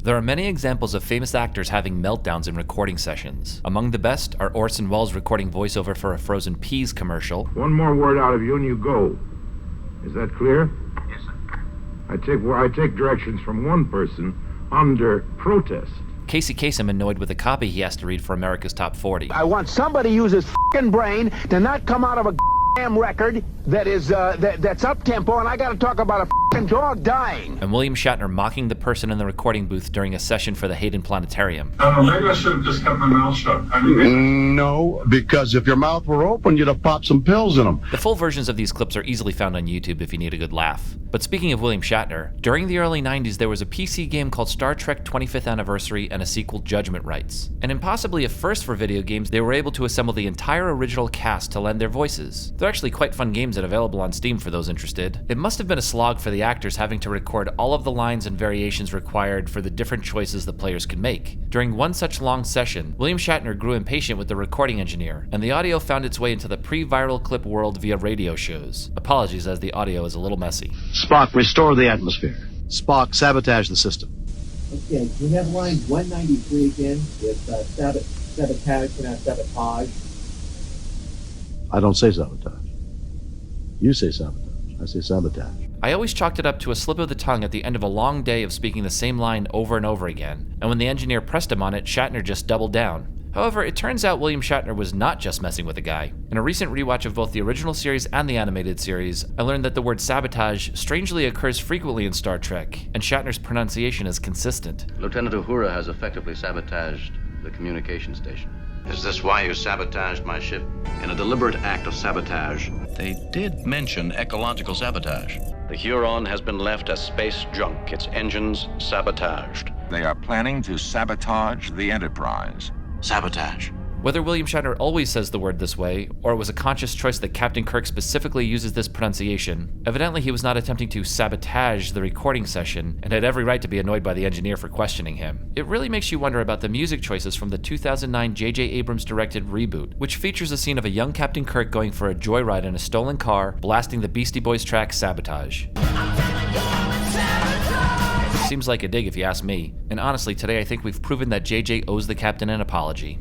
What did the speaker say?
There are many examples of famous actors having meltdowns in recording sessions. Among the best are Orson Welles recording voiceover for a frozen peas commercial. One more word out of you and you go. Is that clear? Yes, sir. I take directions from one person under protest. Casey Kasem annoyed with a copy he has to read for America's Top 40. I want somebody to use his f***ing brain to not come out of a damn record that is that's up-tempo, and I gotta talk about a f***ing dog dying. And William Shatner mocking the person in the recording booth during a session for the Hayden Planetarium. I don't know, maybe I should have just kept my mouth shut. No, because if your mouth were open, you'd have popped some pills in them. The full versions of these clips are easily found on YouTube if you need a good laugh. But speaking of William Shatner, during the early 90s there was a PC game called Star Trek 25th Anniversary and a sequel, Judgment Rights. And in possibly a first for video games, they were able to assemble the entire original cast to lend their voices. They're actually quite fun games and available on Steam for those interested. It must have been a slog for the actors having to record all of the lines and variations required for the different choices the players could make. During one such long session, William Shatner grew impatient with the recording engineer, and the audio found its way into the pre-viral clip world via radio shows. Apologies as the audio is a little messy. Spock, restore the atmosphere. Spock, sabotage the system. Okay, can we have line 193 again with sabotage, pronounced sabotage? I don't say sabotage. You say sabotage. I say sabotage. I always chalked it up to a slip of the tongue at the end of a long day of speaking the same line over and over again, and when the engineer pressed him on it, Shatner just doubled down. However, it turns out William Shatner was not just messing with the guy. In a recent rewatch of both the original series and the animated series, I learned that the word sabotage strangely occurs frequently in Star Trek, and Shatner's pronunciation is consistent. Lieutenant Uhura has effectively sabotaged the communication station. Is this why you sabotaged my ship? In a deliberate act of sabotage, They did mention ecological sabotage. the Huron has been left as space junk, its engines sabotaged. They are planning to sabotage the Enterprise. Sabotage. Whether William Shatner always says the word this way, or it was a conscious choice that Captain Kirk specifically uses this pronunciation, evidently he was not attempting to sabotage the recording session and had every right to be annoyed by the engineer for questioning him. It really makes you wonder about the music choices from the 2009 J.J. Abrams directed Reboot, which features a scene of a young Captain Kirk going for a joyride in a stolen car, blasting the Beastie Boys track Sabotage. Seems like a dig if you ask me, and honestly today I think we've proven that JJ owes the captain an apology.